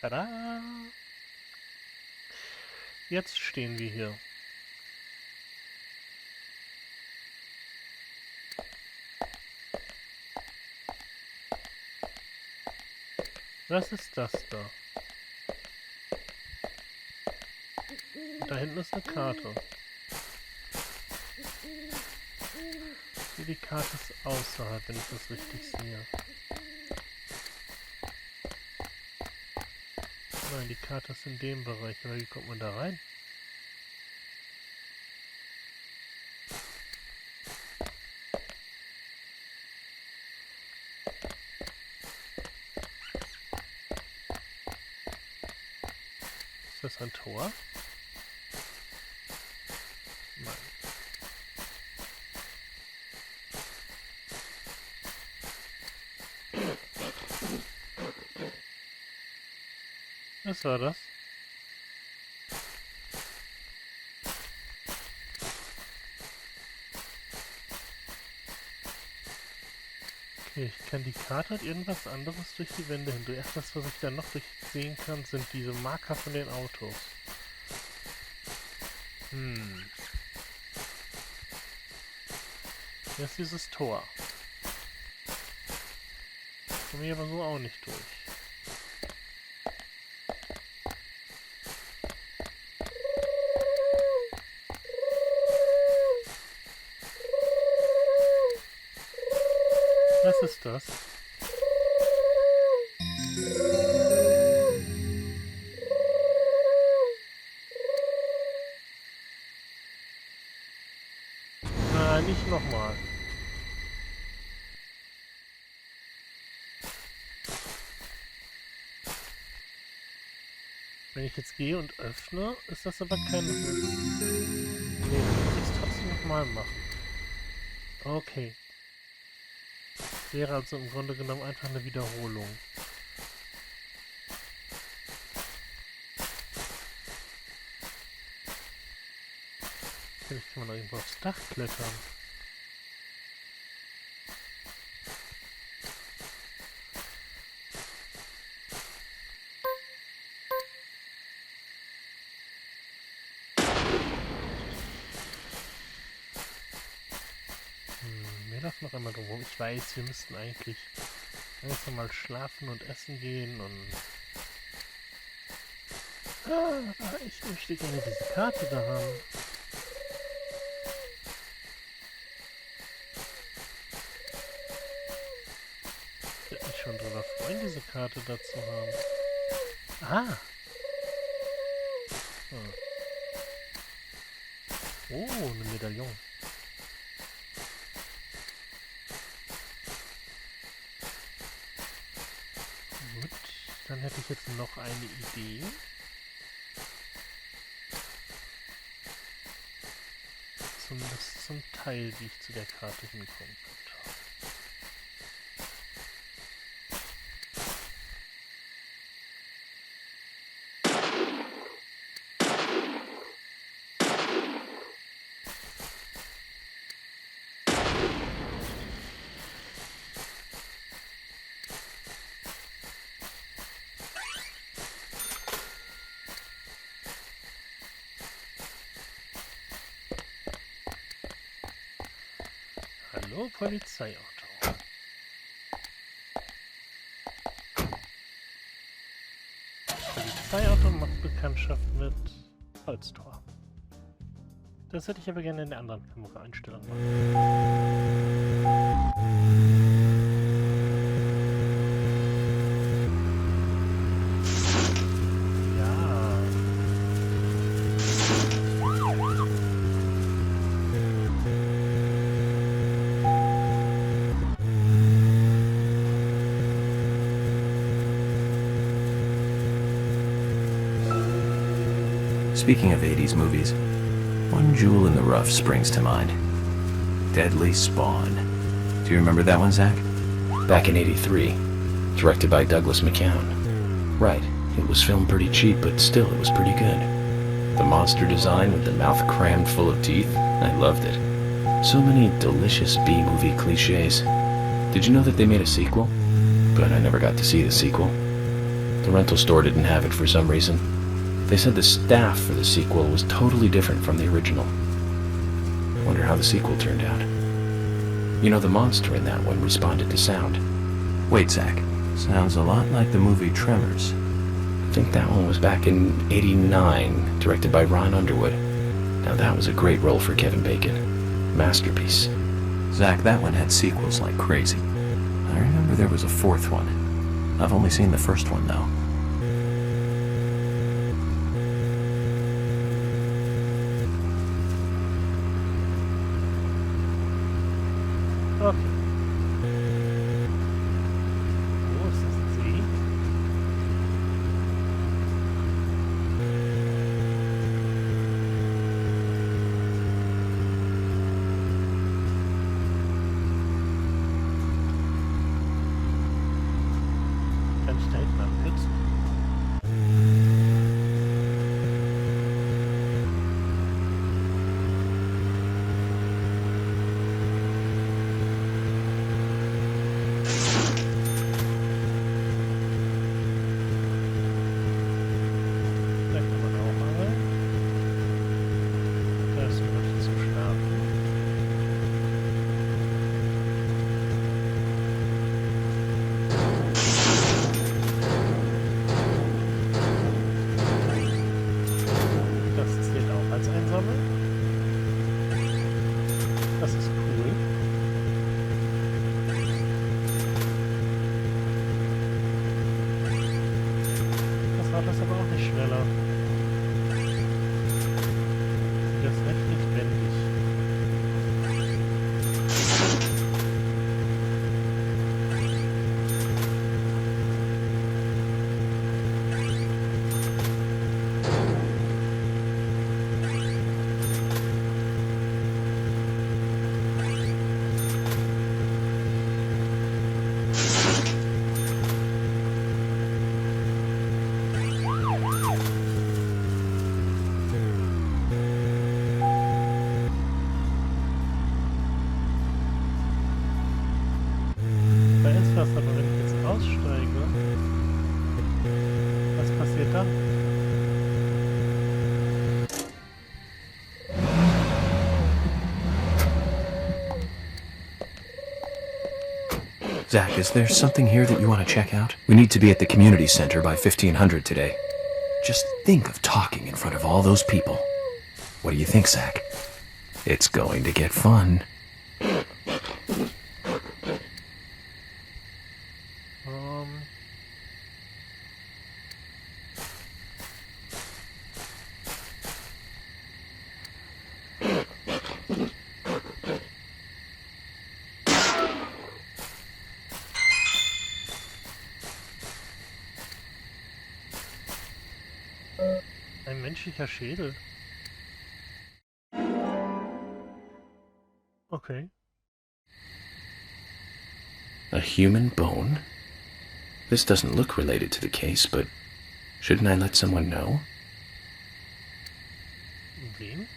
Tada! Jetzt stehen wir hier. Was ist das da? Da hinten ist eine Karte. Die Karte ist außerhalb, wenn ich das richtig sehe. Nein, die Karte ist in dem Bereich. Aber wie kommt man da rein? Ist das ein Tor? Nein. Was war das? Okay, ich kann die Karte und irgendwas anderes durch die Wände hindurch. Erst das, was ich dann noch durchsehen kann, sind diese Marker von den Autos. Hier ist dieses Tor. Komme ich aber so auch nicht durch. Was ist das? Na, nicht nochmal. Wenn ich jetzt gehe und öffne, ist das aber kein... Nee, dann muss ich es trotzdem nochmal machen. Okay. Wäre also im Grunde genommen einfach eine Wiederholung. Vielleicht kann man noch irgendwo aufs Dach klettern. Wir laufen noch einmal drum rum. Ich weiß, wir müssten eigentlich langsam mal schlafen und essen gehen und... aber ich möchte gerne diese Karte da haben. Ich würde mich schon drüber freuen, diese Karte da zu haben. Ah! Oh, eine Medaillon. Gut, dann hätte ich jetzt noch eine Idee. Zumindest zum Teil, wie ich zu der Karte hinkommen könnte. Hallo, Polizeiauto. Polizeiauto macht Bekanntschaft mit Holztor. Das hätte ich aber gerne in der anderen Kameraeinstellung machen. Speaking of 80s movies, one jewel in the rough springs to mind. Deadly Spawn. Do you remember that one, Zach? Back in '83, directed by Douglas McCown. Right, it was filmed pretty cheap, but still it was pretty good. The monster design with the mouth crammed full of teeth, I loved it. So many delicious B-movie cliches. Did you know that they made a sequel? But I never got to see the sequel. The rental store didn't have it for some reason. They said the staff for the sequel was totally different from the original. Wonder how the sequel turned out. You know, the monster in that one responded to sound. Wait, Zach. Sounds a lot like the movie Tremors. I think that one was back in '89, directed by Ron Underwood. Now that was a great role for Kevin Bacon. Masterpiece. Zach, that one had sequels like crazy. I remember there was a fourth one. I've only seen the first one, though. Okay. Wo ist das See? Kann ich da hinten abkürzen? Da kann man auch mal rein. Da ist jemand zum Schlafen. Das zählt auch als Einsammeln. Das ist cool. Das Rad ist aber auch nicht schneller. Das ist recht lebendig. Da ist was, aber wenn ich jetzt aussteige, was passiert dann? Zach, is there something here that you want to check out? We need to be at the community center by 1500 today. Just think of talking in front of all those people. What do you think, Zach? It's going to get fun. Ein menschlicher Schädel. Okay. A human bone? This doesn't look related to the case, but shouldn't I let someone know? Wen?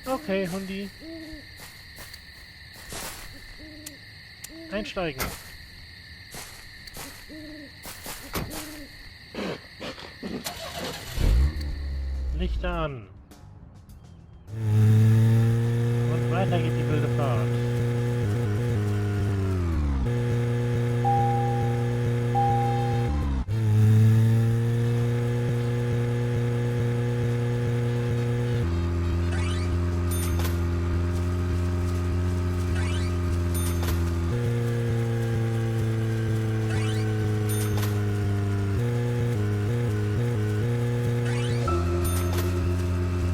Okay, Hundi. Einsteigen. Lichter an. Und weiter geht die wilde Fahrt.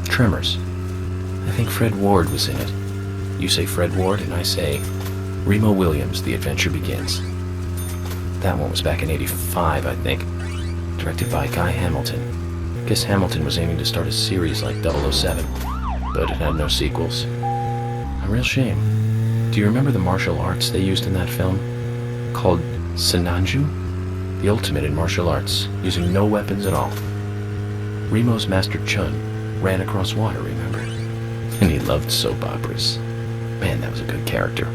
Tremors. I think Fred Ward was in it. You say Fred Ward, and I say Remo Williams, The Adventure Begins. That one was back in '85, I think. Directed by Guy Hamilton. Guess Hamilton was aiming to start a series like 007, but it had no sequels. A real shame. Do you remember the martial arts they used in that film? Called Sinanju? The ultimate in martial arts, using no weapons at all. Remo's master Chun ran across water, remember? And he loved soap operas. Man, that was a good character.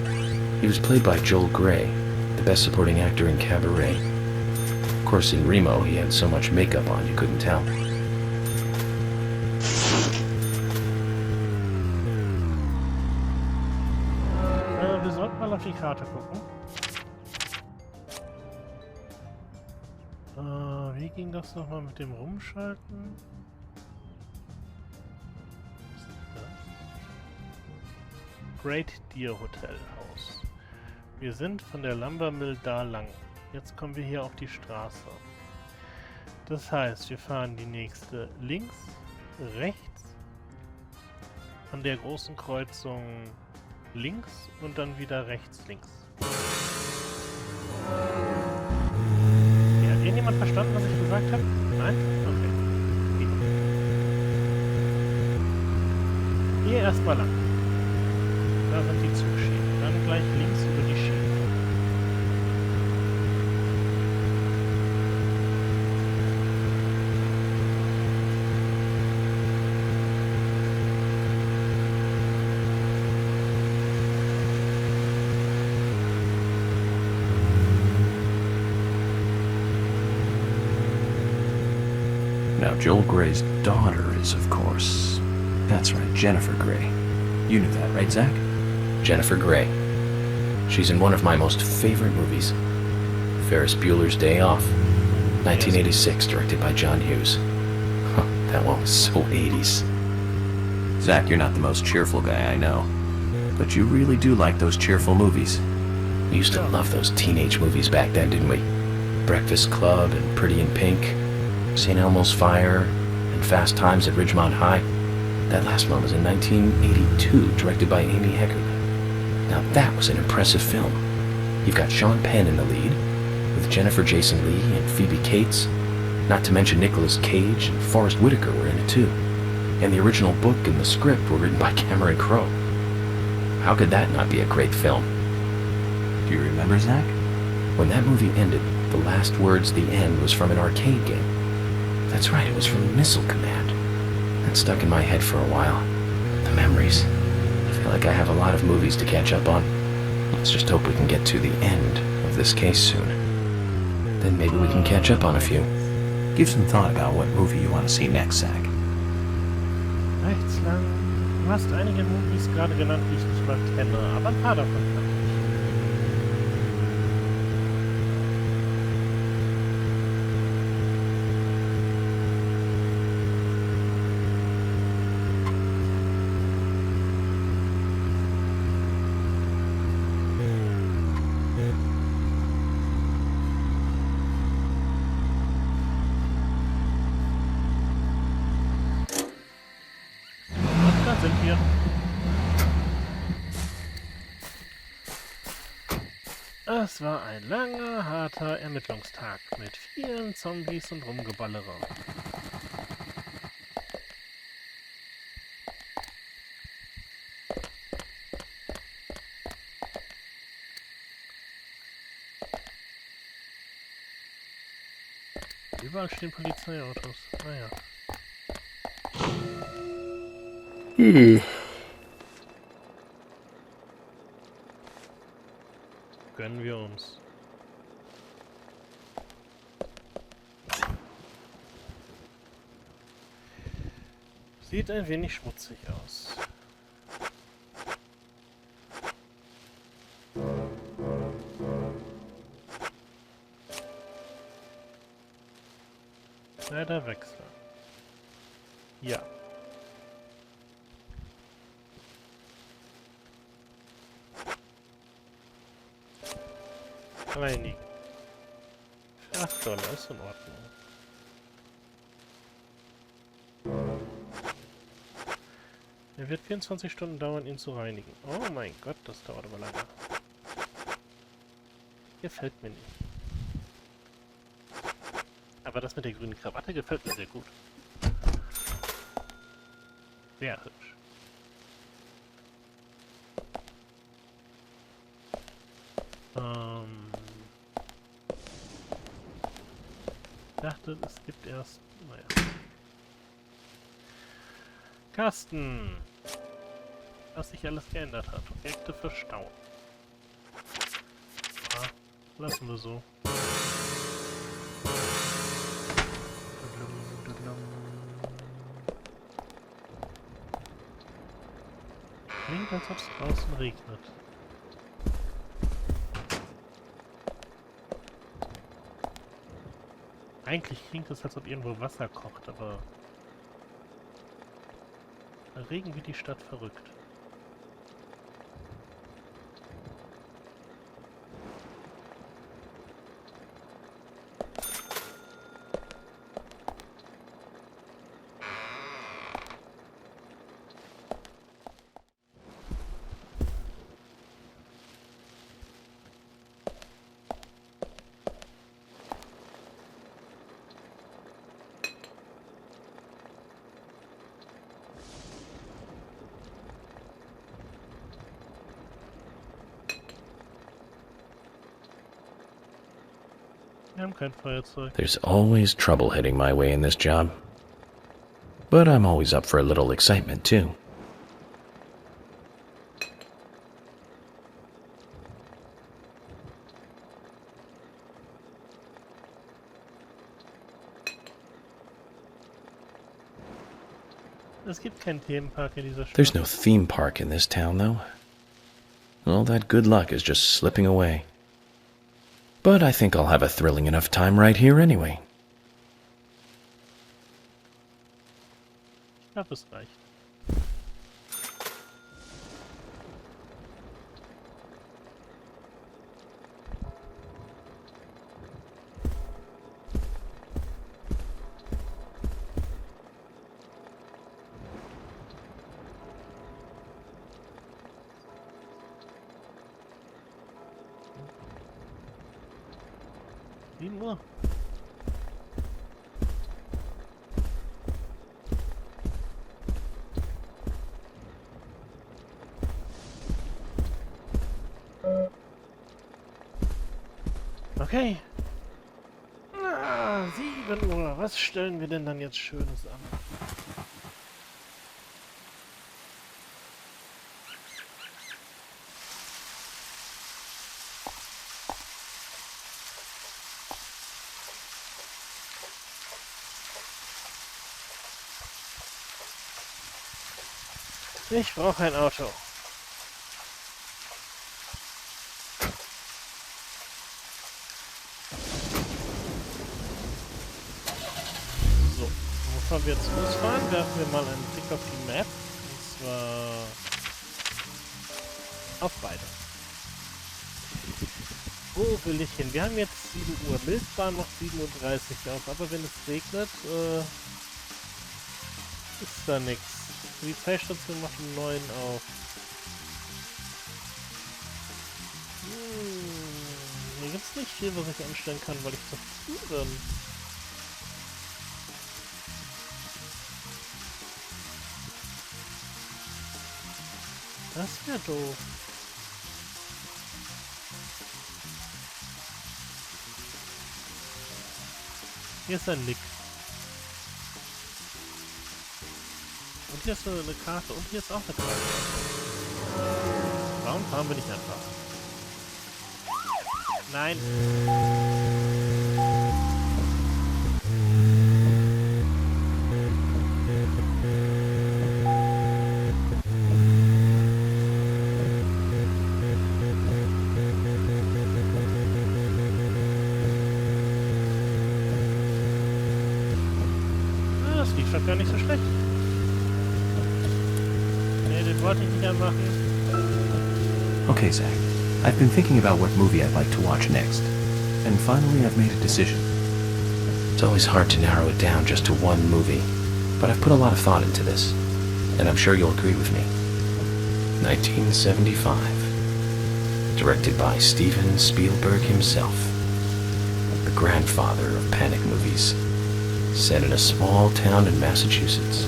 He was played by Joel Grey, the best supporting actor in Cabaret. Of course, in Remo, he had so much makeup on you couldn't tell. Wir sollten mal auf die Karte gucken. Wie ging das nochmal mit dem Rumschalten? Was ist das? Great Deer Hotel Haus. Wir sind von der Lumbermill da lang. Jetzt kommen wir hier auf die Straße. Das heißt, wir fahren die nächste links, rechts, an der großen Kreuzung links und dann wieder rechts, links. Ja, hat irgendjemand verstanden, was ich gesagt habe? Nein? Okay. Hier erstmal lang. Da sind die Zugschienen. Dann gleich links über die Schienen. Now, Joel Grey's daughter is, of course... That's right, Jennifer Grey. You knew that, right, Zach? Jennifer Grey. She's in one of my most favorite movies, Ferris Bueller's Day Off, 1986, directed by John Hughes. Huh, that one was so 80s. Zach, you're not the most cheerful guy I know. But you really do like those cheerful movies. We used to love those teenage movies back then, didn't we? Breakfast Club and Pretty in Pink, St. Elmo's Fire, and Fast Times at Ridgemont High. That last one was in 1982, directed by Amy Heckerling. Now that was an impressive film. You've got Sean Penn in the lead, with Jennifer Jason Leigh and Phoebe Cates, not to mention Nicolas Cage and Forrest Whitaker were in it too. And the original book and the script were written by Cameron Crowe. How could that not be a great film? Do you remember, Zach? When that movie ended, the last words, the end, was from an arcade game. That's right, it was from Missile Command. That stuck in my head for a while. The memories. I feel like I have a lot of movies to catch up on. Let's just hope we can get to the end of this case soon. Then maybe we can catch up on a few. Give some thought about what movie you want to see next, Zach. Rechts lang. Du hast einige Movies gerade genannt, die ich nicht mal kenne, aber ein paar davon kann ich. Sind wir. Es war ein langer, harter Ermittlungstag mit vielen Zombies und Rumgeballere. Überall stehen Polizeiautos. Naja. Gönnen wir uns. Sieht ein wenig schmutzig aus. Leider wechseln. Ja. Reinigen. Für $8 ist in Ordnung. Er wird 24 Stunden dauern, ihn zu reinigen. Oh mein Gott, das dauert aber lange. Gefällt mir nicht. Aber das mit der grünen Krawatte gefällt mir sehr gut. Sehr hübsch. dachte, es gibt erst... Naja. Kasten. Was sich alles geändert hat. Objekte verstauen. Ah, lassen wir so. Klingt, als ob es draußen regnet. Eigentlich klingt es, als ob irgendwo Wasser kocht, aber... Regen wie die Stadt verrückt. Wir haben kein Feuerzeug. There's always trouble heading my way in this job. But I'm always up for a little excitement, too. Es gibt keinen Themenpark in dieser Stadt. There's no theme park in this town, though. All that good luck is just slipping away. But I think I'll have a thrilling enough time right here anyway. Ich glaube, es reicht. Uhr. Okay. 7 Uhr. Was stellen wir denn dann jetzt Schönes an? Ich brauche ein Auto. So, bevor wir jetzt losfahren, werfen wir mal einen Blick auf die Map. Und zwar auf beide. Wo will ich hin? Wir haben jetzt 7 Uhr. Milchbahn noch 7:30 Uhr auf, aber wenn es regnet, ist da nichts. Die Polizeistation macht um 9 auf. Hier gibt es nicht viel, was ich anstellen kann, weil ich zu früh bin. Das wäre doof. Hier ist ein Nick. Und hier ist eine Karte und hier ist auch eine Karte. Warum fahren wir nicht einfach? Nein. Das lief doch gar nicht so schlecht. Wollte ich nicht anmachen. Okay, Zach. I've been thinking about what movie I'd like to watch next. And finally, I've made a decision. It's always hard to narrow it down just to one movie, but I've put a lot of thought into this, and I'm sure you'll agree with me. 1975. Directed by Steven Spielberg himself. The grandfather of panic movies. Set in a small town in Massachusetts.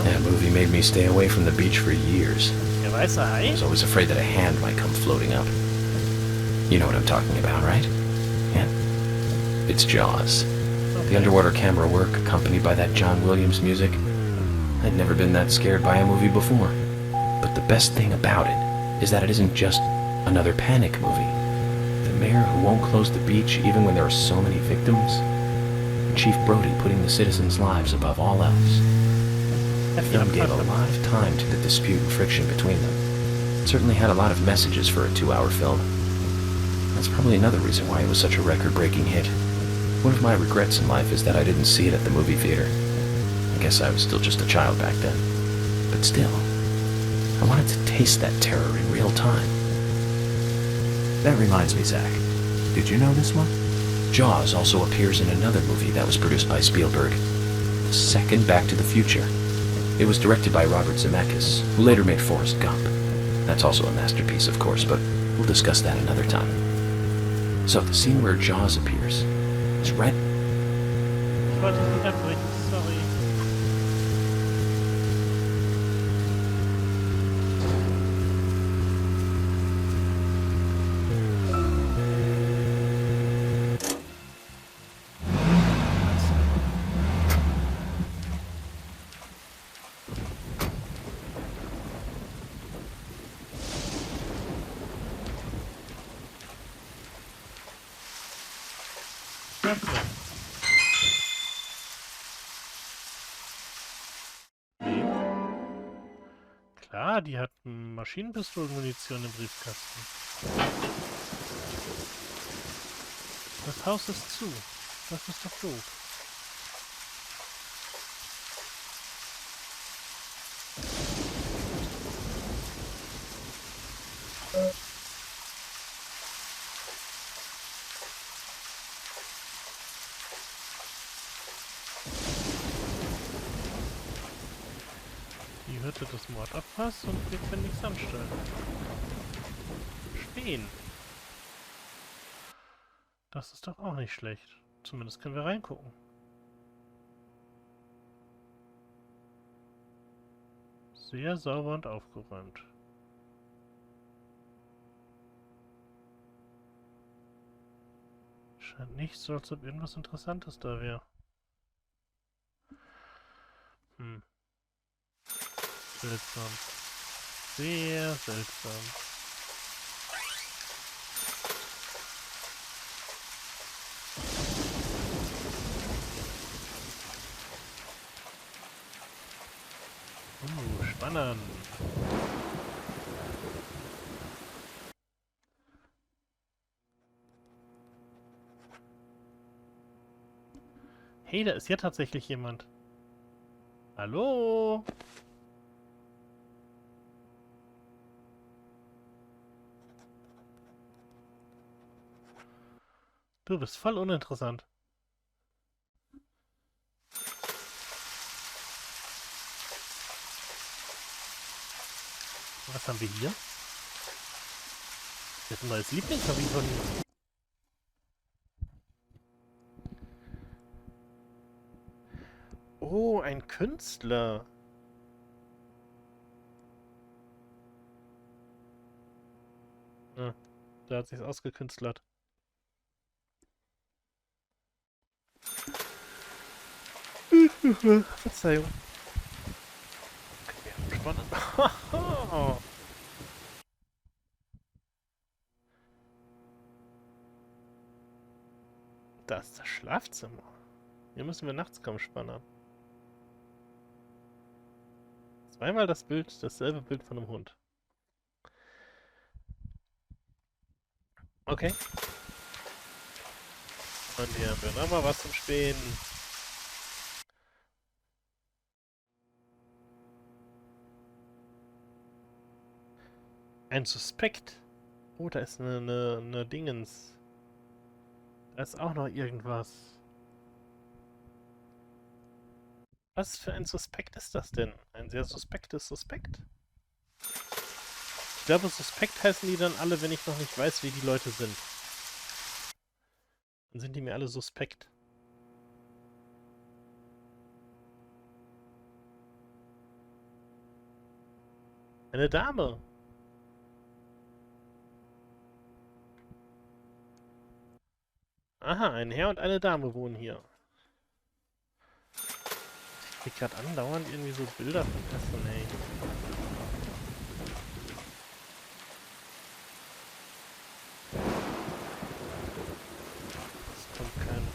That movie made me stay away from the beach for years. Der weiße Hai? I was always afraid that a hand might come floating up. You know what I'm talking about, right? Yeah. It's Jaws. Auf The underwater camera work, accompanied by that John Williams music. I'd never been that scared by a movie before. But the best thing about it is that it isn't just another panic movie. The mayor who won't close the beach even when there are so many victims. And Chief Brody putting the citizens' lives above all else. The film gave a lot of time to the dispute and friction between them. It certainly had a lot of messages for a 2-hour film. That's probably another reason why it was such a record-breaking hit. One of my regrets in life is that I didn't see it at the movie theater. I guess I was still just a child back then. But still, I wanted to taste that terror in real time. That reminds me, Zach. Did you know this one? Jaws also appears in another movie that was produced by Spielberg. The second Back to the Future. It was directed by Robert Zemeckis, who later made Forrest Gump. That's also a masterpiece, of course, but we'll discuss that another time. So, the scene where Jaws appears is right... Ich wollte dich unterbrechen, sorry. Klar, die hatten Maschinenpistolenmunition im Briefkasten. Das Haus ist zu. Das ist doch doof. Die Hütte des Mordabpass und wir können nichts anstellen. Spähen. Das ist doch auch nicht schlecht. Zumindest können wir reingucken. Sehr sauber und aufgeräumt. Scheint nicht so, als ob irgendwas Interessantes da wäre. Seltsam. Sehr seltsam. Spannend. Hey, da ist ja tatsächlich jemand. Hallo? Du bist voll uninteressant. Was haben wir hier? Jetzt ein neues Lieblingshobby von mir. Oh, ein Künstler. Ah, da hat sich's ausgekünstlert. Verzeihung. Okay, spannend. Das ist das Schlafzimmer. Hier müssen wir nachts kaum spannen. Zweimal das Bild, dasselbe Bild von einem Hund. Okay. Und hier haben wir nochmal was zum Spähen. Ein Suspekt. Oh, da ist eine Dingens. Da ist auch noch irgendwas. Was für ein Suspekt ist das denn? Ein sehr suspektes Suspekt? Ich glaube, Suspekt heißen die dann alle, wenn ich noch nicht weiß, wie die Leute sind. Dann sind die mir alle suspekt. Eine Dame. Aha, ein Herr und eine Dame wohnen hier. krieg grad andauernd irgendwie so Bilder von Essen, ey. Es kommt kein...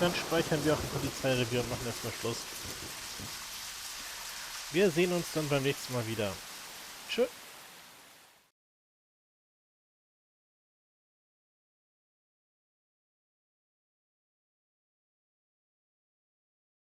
Dann speichern wir auch ein Polizeirevier und machen erstmal Schluss. Wir sehen uns dann beim nächsten Mal wieder. Tschö.